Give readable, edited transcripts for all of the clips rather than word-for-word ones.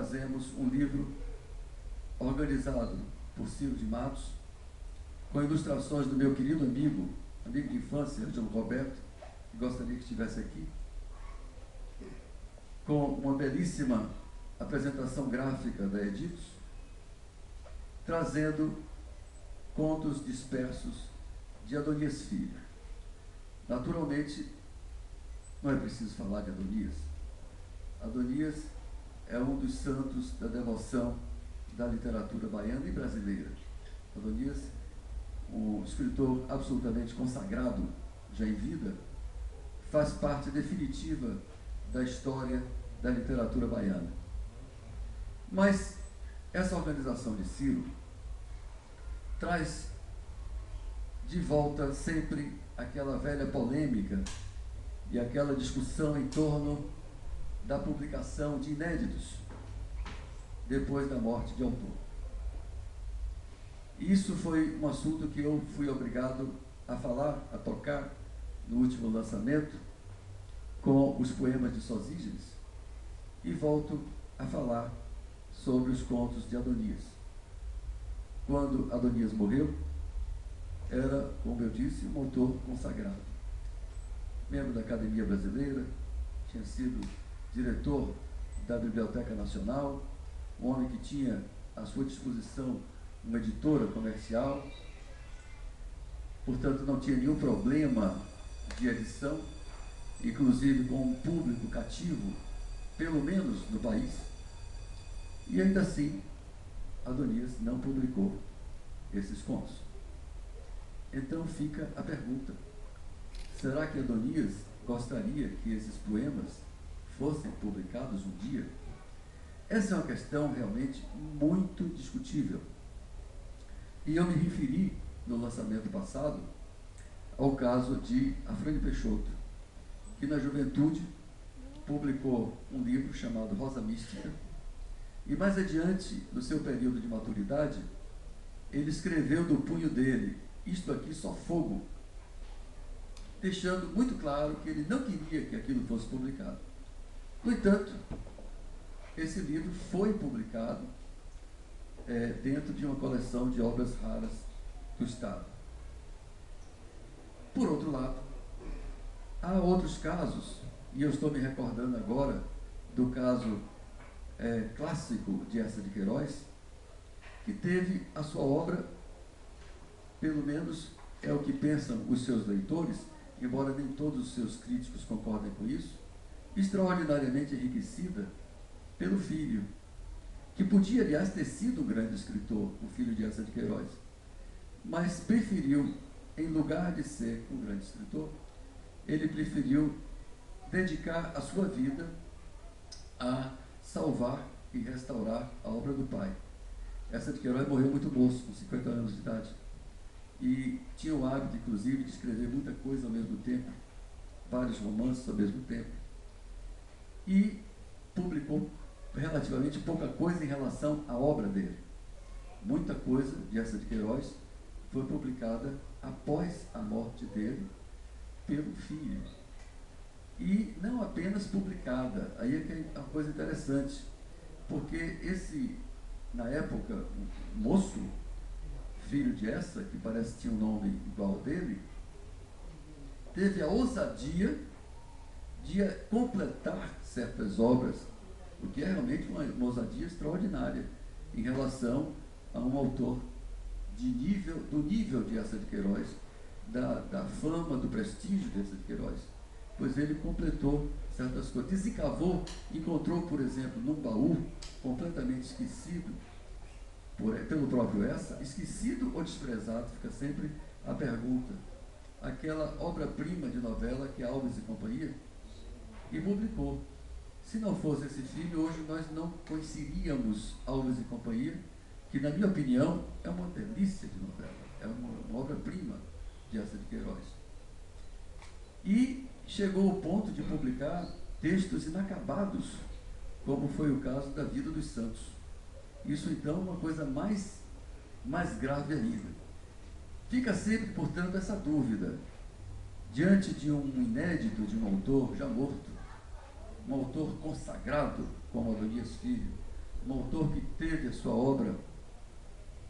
trazemos um livro organizado por Ciro de Matos, com ilustrações do meu querido amigo de infância, Ângelo Roberto, que gostaria que estivesse aqui, com uma belíssima apresentação gráfica da Editos, trazendo contos dispersos de Adonias Filho. Naturalmente, não é preciso falar de Adonias. Adonias é um dos santos da devoção da literatura baiana e brasileira. Adonias, um escritor absolutamente consagrado, já em vida, faz parte definitiva da história da literatura baiana. Mas essa organização de Ciro traz de volta sempre aquela velha polêmica e aquela discussão em torno da publicação de inéditos depois da morte de autor. Isso foi um assunto que eu fui obrigado a falar, a tocar no último lançamento com os poemas de Sosígenes, e volto a falar sobre os contos de Adonias. Quando Adonias morreu, era, como eu disse, um autor consagrado, membro da Academia Brasileira, tinha sido diretor da Biblioteca Nacional, um homem que tinha à sua disposição uma editora comercial, portanto não tinha nenhum problema de edição, inclusive com um público cativo, pelo menos no país, e ainda assim Adonias não publicou esses contos. Então fica a pergunta: será que Adonias gostaria que esses poemas fossem publicados um dia? Essa é uma questão realmente muito discutível. E eu me referi, no lançamento passado, ao caso de Afrânio Peixoto, que na juventude publicou um livro chamado Rosa Mística, e mais adiante, no seu período de maturidade, ele escreveu do punho dele: isto aqui só fogo, deixando muito claro que ele não queria que aquilo fosse publicado. No entanto, esse livro foi publicado dentro de uma coleção de obras raras do Estado. Por outro lado, há outros casos, e eu estou me recordando agora do caso clássico de Eça de Queiroz, que teve a sua obra, pelo menos é o que pensam os seus leitores, embora nem todos os seus críticos concordem com isso, extraordinariamente enriquecida pelo filho, que podia, aliás, ter sido um grande escritor, o filho de Eça de Queiroz, mas preferiu, em lugar de ser um grande escritor, ele preferiu dedicar a sua vida a salvar e restaurar a obra do pai. Eça de Queiroz morreu muito moço, com 50 anos de idade, e tinha o hábito, inclusive, de escrever muita coisa ao mesmo tempo, vários romances ao mesmo tempo, e publicou relativamente pouca coisa em relação à obra dele. Muita coisa de Eça de Queiroz foi publicada após a morte dele pelo filho. E não apenas publicada, aí é que é uma coisa interessante, porque esse, na época, moço, filho de Eça, que parece que tinha um nome igual ao dele, teve a ousadia de completar certas obras, o que é realmente uma ousadia extraordinária em relação a um autor do nível de Eça de Queiroz, da fama, do prestígio de Eça de Queiroz, pois ele completou certas coisas. Desencavou, encontrou, por exemplo, num baú completamente esquecido pelo próprio Eça, esquecido ou desprezado, fica sempre a pergunta, aquela obra-prima de novela que é Alves e Companhia, e publicou. Se não fosse esse filho, hoje nós não conheceríamos Alves e Companhia, que, na minha opinião, é uma delícia de novela, é uma obra-prima de Eça de Queiroz. E chegou ao ponto de publicar textos inacabados, como foi o caso da Vida dos Santos. Isso, então, é uma coisa mais grave ainda. Fica sempre, portanto, essa dúvida, diante de um inédito de um autor já morto, um autor consagrado como Adonias Filho, um autor que teve a sua obra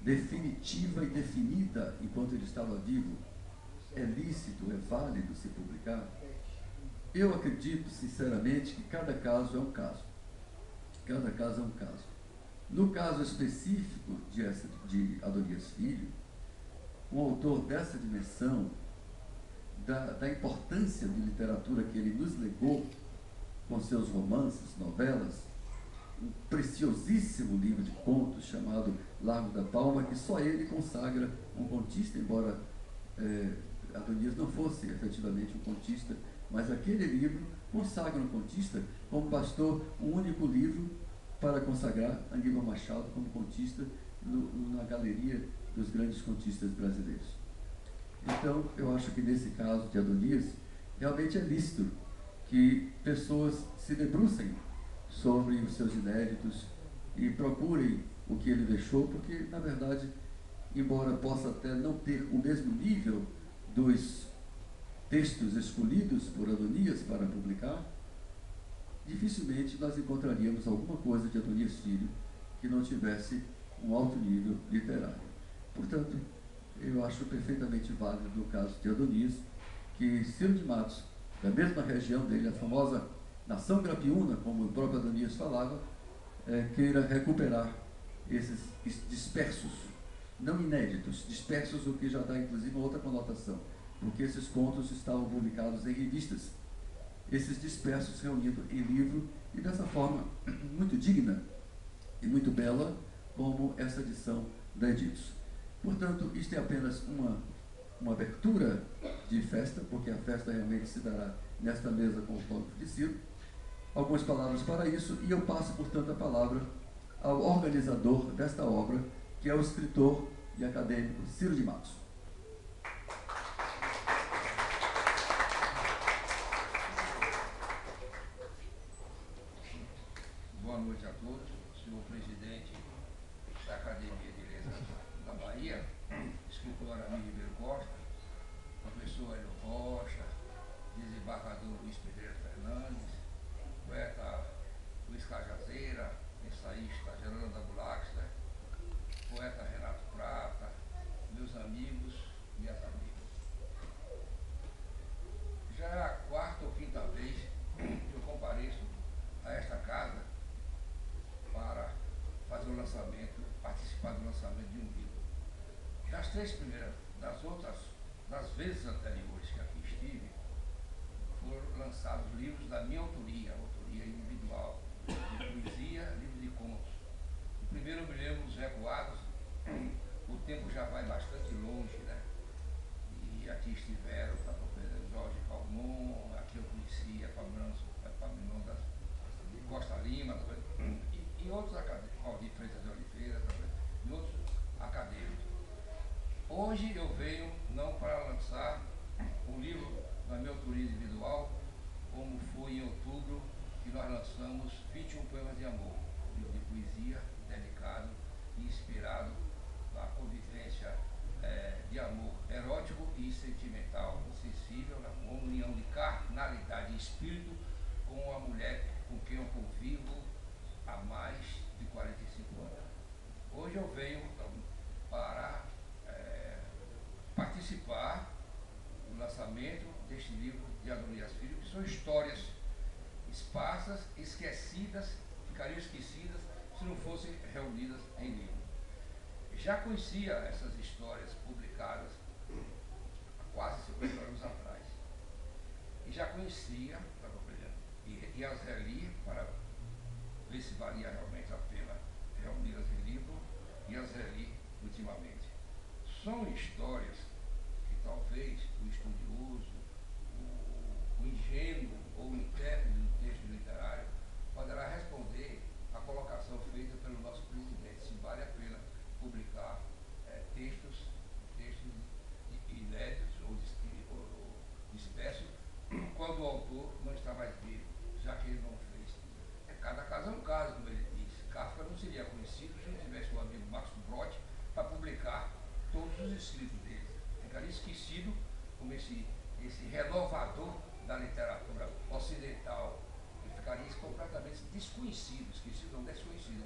definitiva e definida enquanto ele estava vivo, é lícito, é válido se publicar? Eu acredito, sinceramente, que cada caso é um caso. Cada caso é um caso. No caso específico de Adonias Filho, um autor dessa dimensão, da importância de literatura que ele nos legou, com seus romances, novelas, um preciosíssimo livro de contos chamado Largo da Palma, que só ele consagra um contista, embora Adonias não fosse efetivamente um contista, mas aquele livro consagra um contista, como bastou um único livro para consagrar Aníbal Machado como contista na galeria dos grandes contistas brasileiros. Então, eu acho que nesse caso de Adonias, realmente é lícito que pessoas se debrucem sobre os seus inéditos e procurem o que ele deixou, porque, na verdade, embora possa até não ter o mesmo nível dos textos escolhidos por Adonias para publicar, dificilmente nós encontraríamos alguma coisa de Adonias Filho que não tivesse um alto nível literário. Portanto, eu acho perfeitamente válido no caso de Adonias que Ciro de Matos, da mesma região dele, a famosa nação grapiúna, como o próprio Adonias falava, queira recuperar esses dispersos, não inéditos, dispersos, o que já dá inclusive uma outra conotação, porque esses contos estavam publicados em revistas, esses dispersos reunidos em livro, e dessa forma muito digna e muito bela, como essa edição da Editos. Portanto, isto é apenas uma abertura de festa, porque a festa realmente se dará nesta mesa com o autógrafo de Ciro. Algumas palavras para isso, e eu passo, portanto, a palavra ao organizador desta obra, que é o escritor e acadêmico Ciro de Matos. Boa noite a todos. Senhor presidente da Academia de Letras da Bahia, escritor Aramir Ribeiro Costa, professor Hélio Rocha, desembargador Luiz Pedreira Fernandes, poeta Luiz Cajazeira, ensaísta Geralda Gulaxler, poeta Renato Prata, meus amigos, minhas amigas. Já é a quarta ou quinta vez que eu compareço a esta casa para fazer o lançamento, participar do lançamento de um livro. Das vezes anteriores que aqui estive, foram lançados livros da minha autoria individual, de poesia, livro de contos. O primeiro eu me lembro dos Recuados, o tempo já vai bastante longe, né? E aqui estiveram o professor Jorge Calmon, aqui eu conhecia Paminão da Costa Lima, e outros acadêmicos, Aldir Freitas de Oliveira, e outros acadêmicos. Hoje eu venho não para lançar um livro da minha autoria individual, como foi em outubro que nós lançamos 21 Poemas de Amor, um livro de poesia dedicado e inspirado na convivência de amor erótico e sentimental, sensível, na união de carnalidade e espírito com a mulher com quem eu convivo há mais de 45 anos. Hoje eu venho para participar do lançamento deste livro de Adonias Filho, que são histórias esparsas, esquecidas, ficariam esquecidas se não fossem reunidas em livro. Já conhecia essas histórias publicadas há quase 50 anos atrás. E já conhecia, e as reli para ver se valia realmente a pena reuni-las em livro, e as reli ultimamente. São histórias que talvez o estudioso, o ingênuo ou o intérprete do texto literário poderá responder à colocação feita pelo nosso presidente, se vale a pena publicar textos inéditos ou dispersos quando o autor não está mais vivo, já que ele não fez. Cada caso é um caso, como ele diz. Kafka não seria conhecido se não tivesse o amigo Max Brod para publicar todos os escritos dele. Ficaria esquecido como esse renovador da literatura ocidental. Ele ficaria completamente desconhecido, esquecido não desconhecido,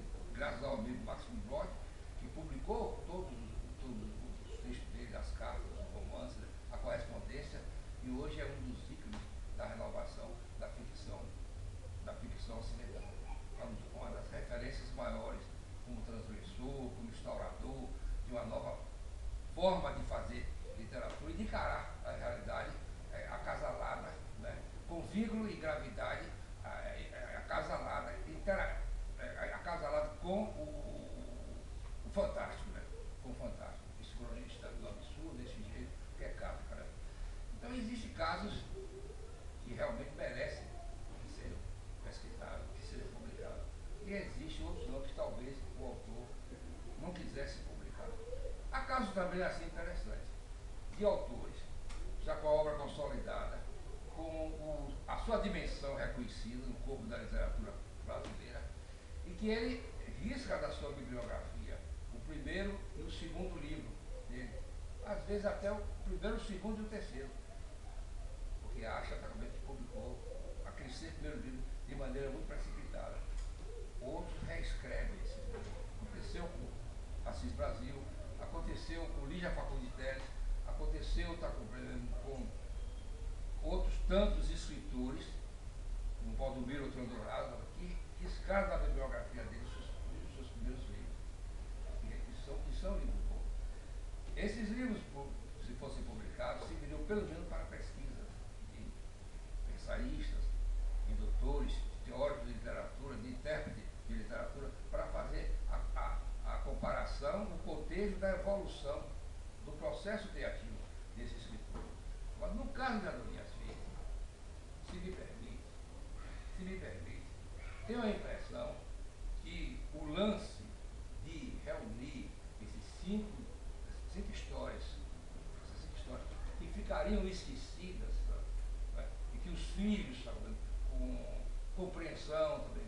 existem outros nomes que talvez o autor não quisesse publicar. Há casos também assim interessantes, de autores, já com a obra consolidada, com a sua dimensão reconhecida no corpo da literatura brasileira, e que ele risca da sua bibliografia o primeiro e o segundo livro dele, às vezes até o primeiro, o segundo e o terceiro, porque acha também que publicou aquele primeiro livro de maneira muito precipitada. Outros reescrevem esse livro. Aconteceu com Assis Brasil, aconteceu com Lígia Facundi Telles, aconteceu com outros tantos escritores, como Valdomiro Otrandorado, que riscaram da bibliografia dele os seus primeiros livros. E são livros bons. Esses livros, se fossem publicados, serviriam pelo menos para pesquisas de ensaístas, de doutores, de teóricos de literatura, de intérpretes de literatura, para fazer a comparação, o contexto da evolução do processo criativo desse escritor. Mas no caso de Adonias Filho, se me permite, tenho a impressão que o lance de reunir essas cinco histórias, que ficariam esquecidas, né? E que os filhos, sabe, com compreensão também,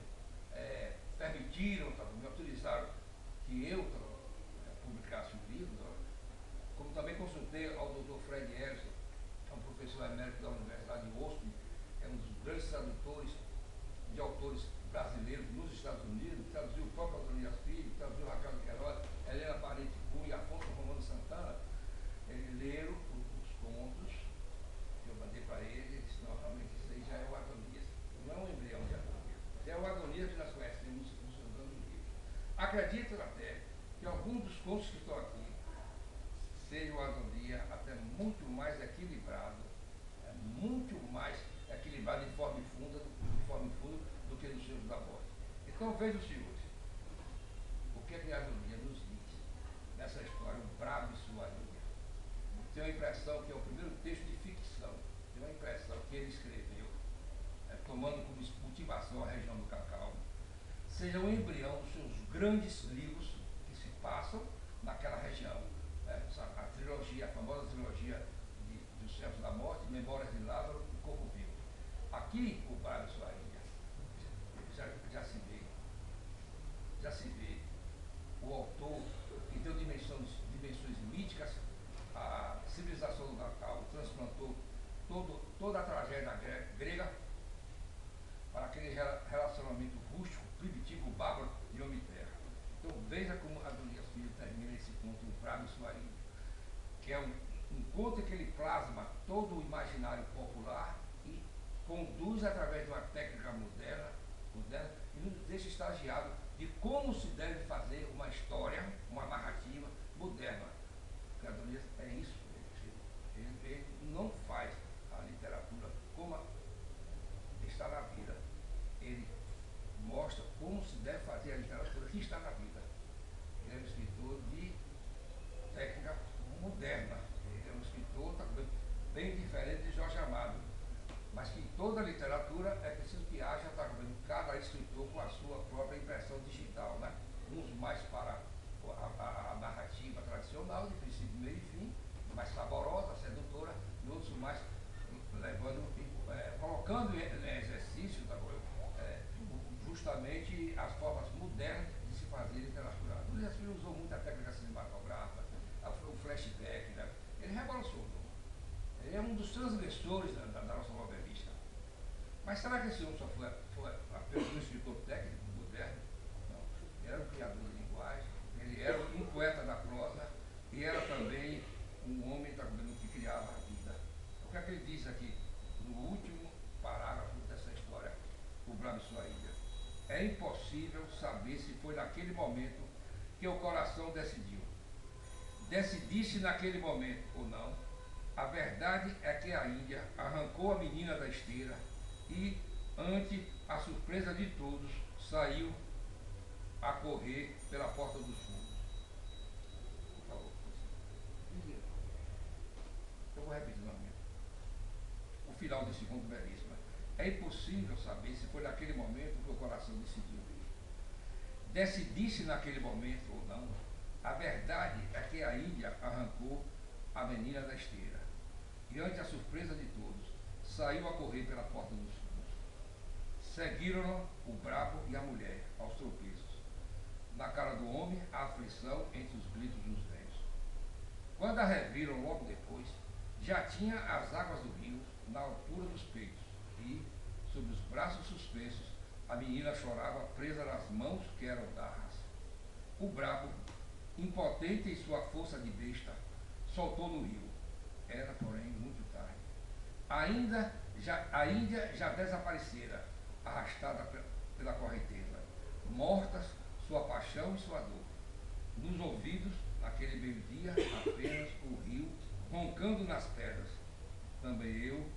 permitiram, me autorizaram que eu publicasse um livro, como também consultei ao Dr. Fred Ellison, que é um professor emérito da Universidade de Austin, é um dos grandes tradutores de autores brasileiros nos Estados Unidos, traduziu o próprio Adonias Filho, traduziu Raquel de Queiroz, Helena Parente Cunha, Afonso Romano Santana. Ele leram os contos que eu mandei para ele e disse: não, realmente isso aí já é o Adonias, não é um embrião de Adonias, é o Adonias que nós conhecemos nos seus anos livros. Acredito até que alguns dos contos que estão aqui seja o Adonias até muito mais equilibrado, em forma funda do que nos seus da morte. Então vejam, senhores, o que a Adonias nos diz nessa história, o Brabo e sua ilha. Tenho a impressão que é o primeiro texto de ficção, tenho a impressão que ele escreveu, tomando como motivação a região do Cacau, seja um embrião dos seus grandes livros que se passam naquela região. A trilogia, a famosa trilogia dos Servos da Morte, Memórias de Lázaro e Corpo Vivo. Aqui, o Brabo e sua ilha, já se vê o autor que deu dimensões míticas, a civilização do Natal, transplantou toda a tragédia grega para aquele relacionamento rústico, primitivo, bárbaro de homem e terra. Então veja como Adonias Filho termina esse conto, o Brabo e sua ilha, que é um conto que ele plasma todo o imaginário popular e conduz através de uma técnica moderna e nos deixa estagiado de como se deve fazer uma história, uma narrativa moderna. Porque Adonias é isso. Ele não faz a literatura como está na vida. Ele mostra como se deve fazer a literatura que está na vida. Ele é um escritor de técnica moderna. Ele é um escritor bem diferente de Jorge Amado. Mas que toda literatura é preciso que haja cada escritor com a sua própria impressão digital, né? Uns mais para a narrativa tradicional, de princípio, meio e fim, mais saborosa, sedutora, e outros mais colocando em exercício justamente as formas modernas de se fazer literatura. Adonias Filho usou muito a técnica cinematográfica, o flashback, né? Ele revolucionou. Ele é um dos transgressores da nossa novelista. Mas será que esse homem só foi apenas um escritor técnico, moderno? Não. Ele era um criador de linguagem, ele era um poeta da prosa e era também um homem que criava a vida. O que é que ele diz aqui, no último parágrafo dessa história, o Brabo e sua ilha? É impossível saber se foi naquele momento que o coração decidiu. Decidisse naquele momento ou não. A verdade é que a Índia arrancou a menina da esteira e, ante a surpresa de todos, saiu a correr pela porta dos fundos. Por favor. Eu vou repetir novamente. O final desse conto belíssimo. É impossível saber se foi naquele momento que o coração decidiu. decidisse naquele momento ou não, a verdade é que a Índia arrancou a menina da esteira e, ante a surpresa de todos, saiu a correr pela porta dos fundos. Seguiram-no o brabo e a mulher, aos tropeços. Na cara do homem, a aflição entre os gritos dos velhos. Quando a reviram logo depois, já tinha as águas do rio na altura dos peitos e, sob os braços suspensos, a menina chorava presa nas mãos que eram garras. O brabo, impotente em sua força de besta, soltou no rio. Era, porém, muito tarde. A Índia já desaparecera, arrastada pela correnteza. Mortas sua paixão e sua dor. Nos ouvidos, naquele meio-dia, apenas o rio roncando nas pedras. Também eu,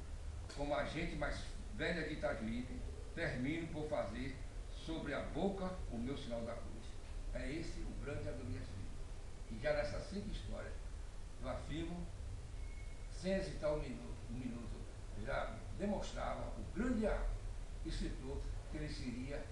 como a gente mais velha de Itajuípe, termino por fazer sobre a boca o meu sinal da cruz. É esse o grande Adonias Filho. E já nessas 5 histórias, eu afirmo, sem hesitar um minuto, já demonstrava o grande escritor que ele seria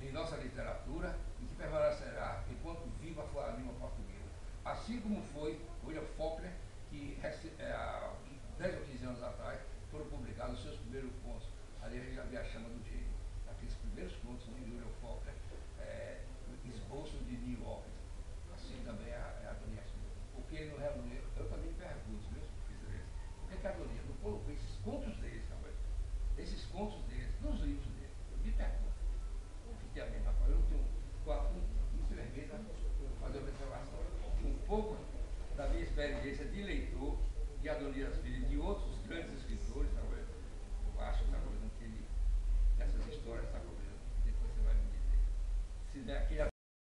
em nossa literatura e que permanecerá enquanto viva for a língua portuguesa. Assim como foi William Faulkner, que há 10 ou 15 anos atrás foram publicados os seus primeiros contos. Ali a gente já vê a chama do gênio. Aqueles primeiros contos de William Faulkner, esboço de New York. Assim também é a Adonias Filho. Porque ele não reuniu, eu também me pergunto, meus professores, por que a Adonias não colocou esses contos deles, esses contos deles, nos livros dele? Eu me pergunto. Efetivamente, eu não tenho isso vermelho, fazer uma observação. Um pouco da minha experiência de leitor de Adonias Filho e de outros grandes escritores, eu acho que ele, essas histórias, depois você vai me dizer. Se der aquele